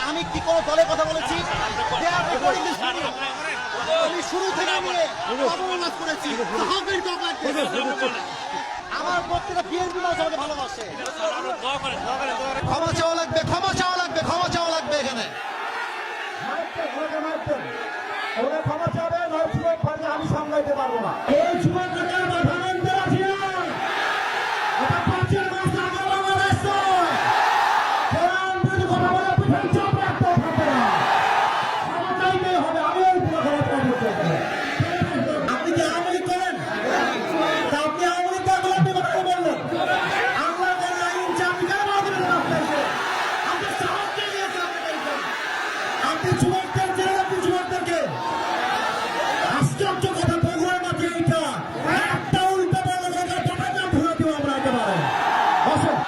আমি কি কোনো দলের কথা বলেছি? আমি শুরু থেকে নিয়ে অবমাননা করেছি। আমার প্রত্যেকটা বিএনপি মানুষ আমাকে ভালোবাসে। ক্ষমা চাওয়া লাগবে, ক্ষমা চাওয়া লাগবে, ক্ষমা চাওয়া লাগবে এখানে। ক্ষমা চাবে আমি সামলাইতে পারবো না। এই যুবকদের বাধা মানতে রাজি না। এটা 5 মাস আগে বাংলাদেশ নয়। যদি কথা বলে পিছন চাপ রাখতে থাকবে না। ক্ষমা চাইতে হবে। আমি ওই পুরো ক্ষমা চাইতে। আপনি কি আওয়ামী লীগ করেন? তা আপনি আওয়ামী লীগ করে আপনি কথা বললেন। আল্লাহ তাআলা আইন চাপি কেন মারবেন না আপনাকে? আপনি সাহস দিয়ে দিয়েছেন আপনাকে। আপনি যুবকদের জেলে আপনি যুবকদেরকে আশ্চর্য কথা বগুড়ার মাঝে এইটা একটা উল্টা বলা জায়গায় টাকা ভুলে দিব আমরা একেবারে।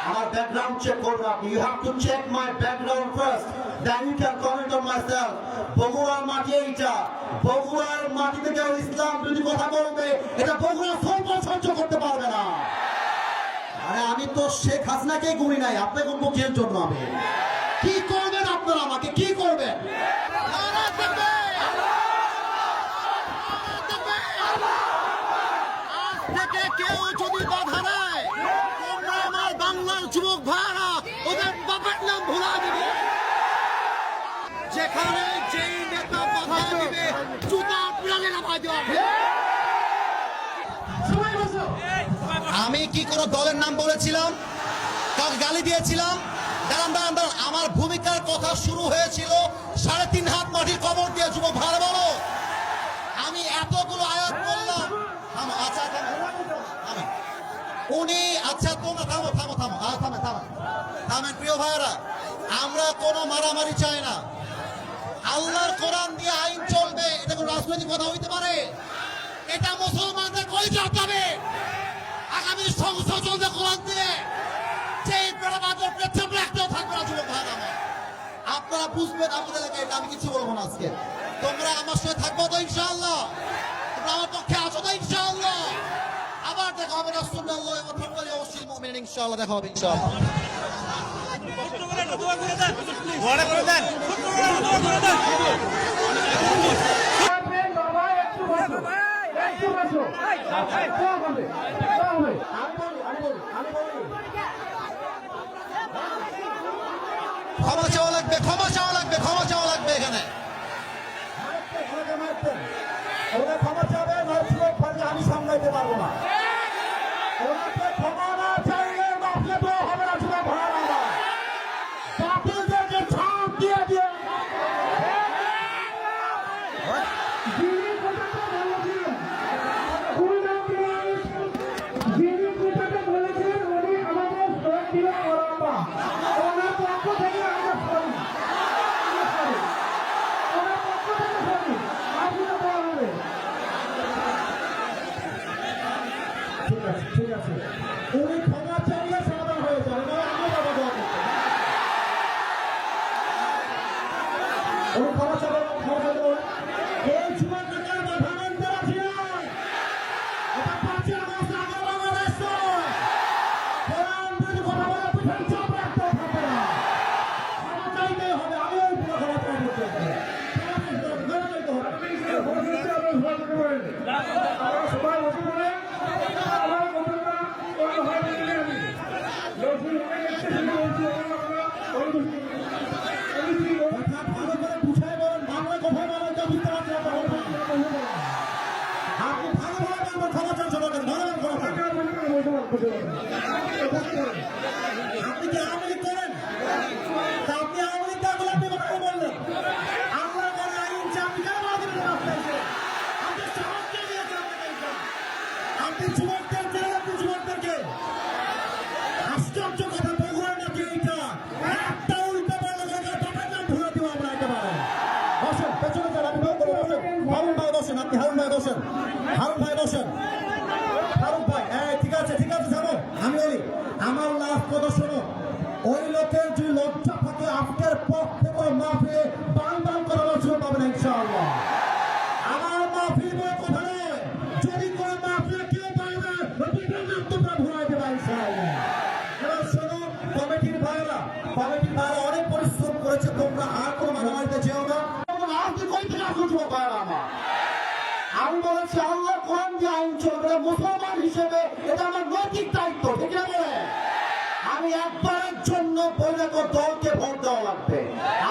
আমার ব্যাকগ্রাউন্ড চেক করবে আপনি। You have to check my background first, then you can comment on my self. বগুড়ার মাটি এইটা, বগুড়ার মাটিতে কেউ ইসলাম যদি কথা বলবে এটা বগুড়া সহ্য করতে পারবে না। আরে আমি তো শেখ হাসিনাকে গুনি নাই, আপনি কোন মুখের জন্য আমি কি করবেন? আপনারা আমাকে কি করবেন? কেউ যদি বাধা দেয়, তোমরা আমার বাংলার যুবক ভাইরা ওদের বাবার নাম ভুলা দিবে। যেখানে যেই নেতা বাধা দিবে জুতা প্রাণে নামাই দেওয়া হবে। আমি কি কোনো দলের নাম বলেছিলাম? কাউকে গালি দিয়েছিলাম? দাঁড়ান দাঁড়ান দাঁড়ান, আমার ভূমিকার কথা শুরু হয়েছিল 3.5 হাত মাটির কবর দিয়ে। যুবক ভাইরা বলো, আমি এতগুলো আয়াত করলাম। আচ্ছা উনি আচ্ছা তোমরা থামো থামো থামো থামে থামে থামেন প্রিয় ভাইরা, আমরা কোনো মারামারি চাই না। আল্লাহর কোরআন দিয়ে আইন চলবে, এটা কোনো রাজনৈতিক কথা হইতে পারে? এটা মুসলমানদের কলিজা হবে। আগামী সংসদ চলবে কোরআন দিয়ে, সেই প্রেরণাদের পেছনে একটাও থাকবে না। যুবক ভাইরা আমার, আপনারা বুঝবেন আমাদের এলাকায়। এটা আমি কিছু বলবো না আজকে। তোমরা আমার সাথে থাকবো তো ইনশাআল্লাহ? তোমরা আমার পক্ষে আছো তো ইনশাআল্লাহ? আবার দেখা হবে রাসূলুল্লাহ ওয়া তাআলা ওয়াসিল মুমিনিন। ইনশাআল্লাহ দেখা হবে ইনশাআল্লাহ। দোয়া করে দেন, দোয়া করে দেন, দোয়া করে দেন। ক্ষমা চাওয়া লাগবে, ক্ষমা চাওয়া লাগবে, ক্ষমা চাওয়া লাগবে এখানে। ক্ষমা চাবে আমি সামলাইতে পারবো না। ওনাকে ক্ষমা না চাইলে বাপলে তো হবে না। শুধু ভাড়া না বাপলদেরকে ছাপ দিয়ে দিয়ে ঠিক আছে, উনি ক্ষমা চাইলে সমাধান হয়ে যাবে। উনি ক্ষমা চাবেন, ক্ষমা চাইতে এই যুবকদের বাধা মানতে রাজি না। এটা 5 মাস আগে বাংলাদেশ নয়। কোরআন যদি কথা বলে পিছন চাপ রাখতে থাকবে না। ক্ষমা চাইতে হবে। আমি ওই পুরো ক্ষমা চাইতে হবে। সবাই বসে পড়ে ভালো করে বুঝাই বলেন। বাংলা কথা বলেন তো বুঝতে পারছি। আপনি ভালোভাবে আমার ক্ষমা চান সবাইকে। আপনি কি আওয়ামী লীগ করেন? তা আপনি আওয়ামী লীগ করে আপনি কথা বললেন। আমরা কোনো আইন চাপি কেন মারবেন না আপনাকে? আপনি সাহস দিয়ে দিয়েছেন আপনাকে। আপনি যুবকদের জেলে আপনি যুবকদেরকে আশ্চর্য কথা বগুড়ার মাঝে এইটা একটা উল্টা বলা জায়গায় টাকা ভুলে দিব আমরা একেবারে। বসেন পেছনে যান, আপনি হারুন ভাই বসেন, আপনি হারুন ভাই বসেন, হারুন ভাই বসেন, হারুন ভাই। ঠিক আছে ঠিক আছে যাবো। আমি বলি আমার লাভ কথা শোনো। ওই লোকের যদি লজ্জা থাকে আজকের পর থেকে মাহফিলে বান বান করানোর জন্য পাবেন ইনশাআল্লাহ। আমার মাহফিল বলে কথা নয়। যদি কোনো মাহফিলে কেউ পাইবে তোমরা ভুলাই দেবা ইনশাআল্লাহ। এবার শোনো, কমিটির ভাইরা অনেক পরিশ্রম করেছে। তোমরা মুসলমান হিসেবে এটা আমার নৈতিক দায়িত্ব, ঠিক না বলে? আমি একবারের জন্য বৈরাগ দলকে ভোট দেওয়া লাগবে।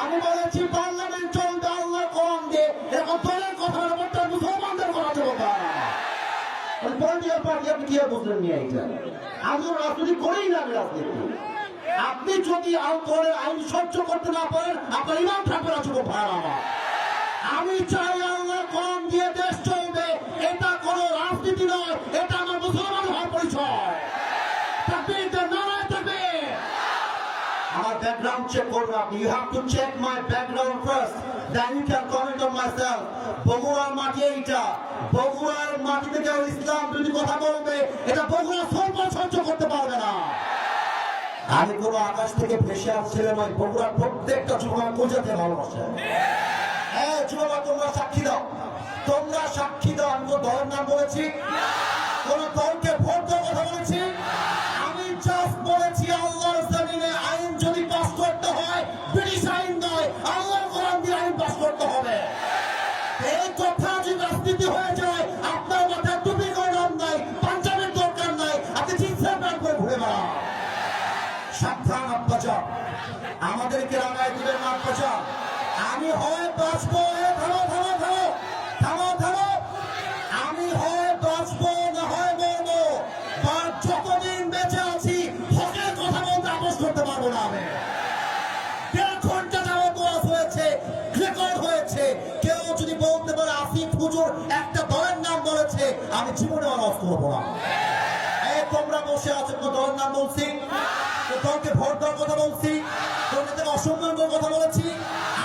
আমি বলেছি পার্লামেন্ট চলবে আল্লাহর কোরআন দিয়ে, এরকম দলের কথা বলতে মুসলমানদের কথা চলবে না। পলিটিক্যাল পার্টি আপনি কি আর বুঝলেন নিয়ে এইটা? আমি তো রাজনীতি করেই না, রাজনীতি। আপনি যদি আলকোহলের আইন সহ্য করতে না পারেন, আপনার ইমান থাকবে না, যুবক ভাই আমার। আমি চাই আল্লাহর কোরআন দিয়ে দেশ চলবে, এটা কোনো রাজনীতি নয়, এটা আমার মুসলমান হওয়ার পরিচয়। তাকবীর, নারায়ে তাকবীর। আমার ব্যাকগ্রাউন্ড চেক করবে আপনি। You have to check my background first, then you can comment on my self. বগুড়ার মাটি এইটা, বগুড়ার মাটিতে কেউ ইসলাম বিরোধী কথা বলবে, এটা বগুড়া সহ্য করতে পারবে না। আমি কোন আকাশ থেকে ভেসে আসছিলাম নয়, বগুড়ার প্রত্যেকটা যুবক পূজাতে ভালোবাসে। হ্যাঁ যুবক, তোমরা সাক্ষী দাও, তোমরা সাক্ষী দাও। আমি তো দলের নাম বলেছি, কোন দলকে ভোট দেওয়ার কথা বলেছি? আমি জাস্ট বলেছি আল্লাহর জমিনে আইন যদি পাস করতে হয়, ব্রিটিশ আইন নয়, আল্লাহর কোরআন দিয়ে আইন পাস করতে হবে। এই কথা যদি রাজনীতি হয়ে যায়, আপনার মাথায় টুপি গরম নাই, পাঞ্জাবের দরকার নাই, আপনি জিন্সের প্যান্ট করে ঘুরে বেড়ান। সাবধান আব্বাজা, আমাদেরকে রাগায় দিবেন না আব্বাজা। আমি হয় বাঁচবো, থামো থামো থামো থামো থামো, আমি হয় বাঁচবো না হয় মরবো। আর যতদিন বেঁচে আছি হকের কথা বলতে আপোষ করতে পারবো না। আমি 1.5 ঘন্টা যাবত ওয়াজ হয়েছে, রেকর্ড হয়েছে। কেউ যদি বলতে পারে আসিফ হুজুর একটা দলের নাম বলেছে, আমি জীবনে ওয়াজ করবো না। এই তোমরা বসে আছো, কোন দলের নাম বলছি? দলকে ভোট দেওয়ার কথা বলছি? দলকে অসম্মান করার কথা বলেছি?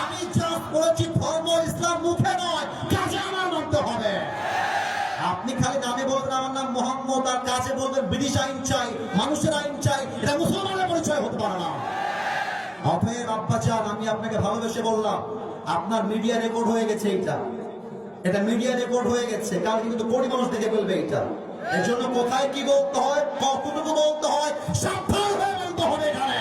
আমি জাস্ট বলেছি ধর্ম ইসলাম মুখে নয়, কাজে আমার মানতে হবে। আপনি খালি নামে বলবেন আমার নাম মোহাম্মদ, আর কাজে বলবেন ব্রিটিশ আইন চাই, মানুষের আইন চাই, এটা মুসলমানের পরিচয় হতে পারে না। অতএব আব্বাজান, আমি আপনাকে ভালোবেসে বললাম, আপনার মিডিয়া রেকর্ড হয়ে গেছে। এটা মিডিয়া রেকর্ড হয়ে গেছে, কারণ কিন্তু কোটি মানুষ দেখে ফেলবে এটা। এর জন্য কোথায় কি বলতে হয়, কতটুকু বলতে হয়, সাবধান হয়ে বলতে হবে। এখানে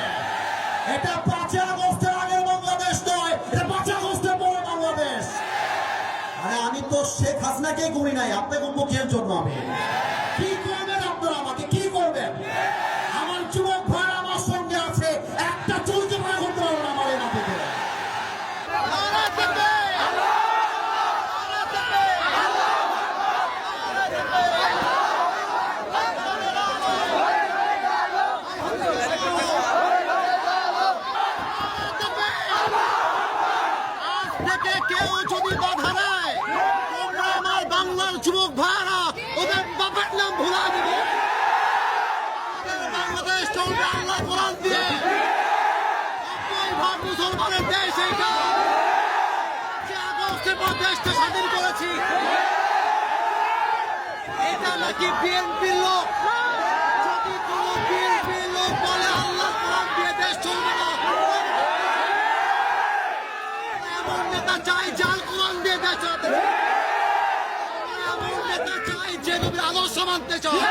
এটা 5 আগস্টের আগের বাংলাদেশ নয়, এটা 5 আগস্টের পরে বাংলাদেশ। আরে আমি তো শেখ হাসিনাকে গুনি নাই, আপনাকে মুখের জন্য আমি কি করবেন? আপনারা আমাকে কি করবেন? আমার যুবক ভাই আমার সঙ্গে আছে, একটা চলতে পারে করতে পারবো না আমার এই মাটিতে। কেউ যদি বাধা দেয়, তোমরা আমার বাংলার যুবক ভাইরা ওদের বাবার নাম ভুলা দিবে। বাংলাদেশ চলবে আল্লাহ কোরআন দিয়ে, 90% মুসলমানের দেশ এইটা। 5 আগস্টের পর দেশটা স্বাধীন করেছি, এটা নাকি বিএনপির লোক। যদি কোন বিএনপির লোক বলে আল্লাহ কোরআন দিয়ে দেশ চলবে না, এমন নেতা চাই যার কোরআন দিয়ে দেশ চালাতে চায়, এমন নেতা চাই যে নবীর আদর্শ মানতে চায়।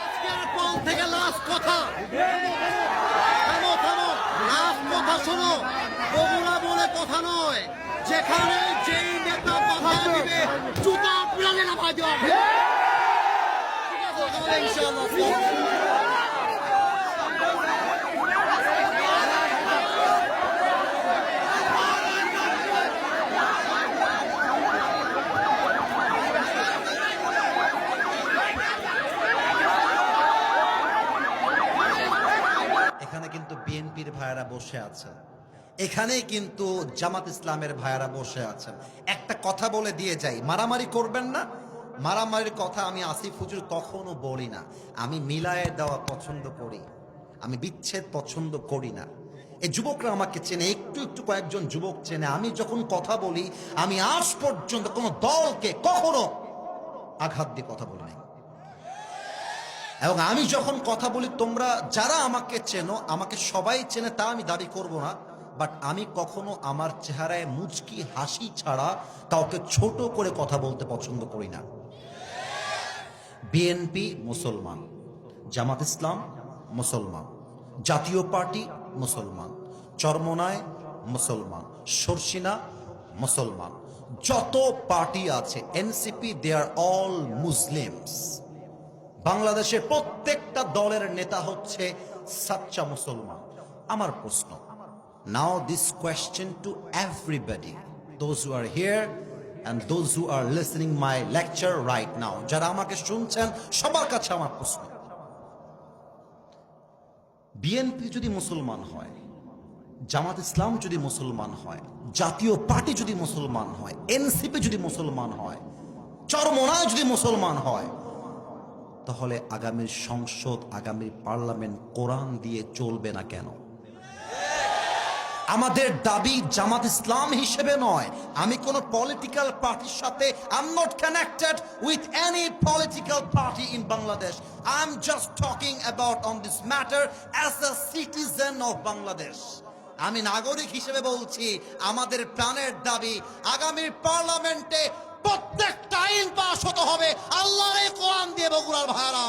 আজকের পর থেকে লাস্ট কথা, থামো থামো, লাস্ট কথা শোনো। বগুড়া বলে কথা নয়, যেখানে যেই নেতা বাধা দিবে জুতা পিড়ালে নামায় দেওয়া হবে। ঠিক আছে, তাহলে ইনশাআল্লাহ। এখানে কিন্তু বিএনপির ভাইয়েরা বসে আছেন, এখানেই কিন্তু জামাত ইসলামের ভাইয়েরা বসে আছেন। একটা কথা বলে দিয়ে যাই, মারামারি করবেন না। মারামারির কথা আমি আসিফ হুজুর কখনো বলি না। আমি মিলায়ে দেওয়া পছন্দ করি, আমি বিচ্ছেদ পছন্দ করি না। এই যুবকরা আমাকে চেনে, একটু একটু কয়েকজন যুবক চেনে। আমি যখন কথা বলি, আমি আজ পর্যন্ত কোনো দলকে কখনো আঘাত দিয়ে কথা বলি নাই। এবং আমি যখন কথা বলি, তোমরা যারা আমাকে চেনো, আমাকে সবাই চেনে তা আমি দাবি করব না, বাট আমি কখনো আমার চেহারায় মুচকি হাসি ছাড়া কাউকে ছোট করে কথা বলতে পছন্দ করি না। বিএনপি মুসলমান, জামাত ইসলাম মুসলমান, জাতীয় পার্টি মুসলমান, চরমোনাই মুসলমান, সরসিনা মুসলমান, যত পার্টি আছে NCP, they are all Muslims. বাংলাদেশের প্রত্যেকটা দলের নেতা হচ্ছে সাচ্চা মুসলমান। আমার প্রশ্ন, now this question to everybody, those who are here and those who are listening my lecture right now, যারা আমাকে শুনছেন সবার কাছে আমার প্রশ্ন, বিএনপি যদি মুসলমান হয়, জামাত ইসলাম যদি মুসলমান হয়, জাতীয় পার্টি যদি মুসলমান হয়, এনসিপি যদি মুসলমান হয়, চরমোনায় যদি মুসলমান হয়, তাহলে আগামীর সংসদ, আগামীর পার্লামেন্ট কোরআন দিয়ে চলবে না কেন? আমাদের দাবি জামাত ইসলাম হিসেবে নয়, আমি কোন পলিটিক্যাল পার্টির সাথে I am not connected with any political party in Bangladesh. I am just talking about on this matter as a citizen of Bangladesh. আমি নাগরিক হিসেবে বলছি, আমাদের প্রাণের দাবি আগামীর পার্লামেন্টে প্রত্যেকটা আইন পাস হতে হবে আল্লাহর এই কোরআন দিয়ে। বগুড়ার ভাইরা,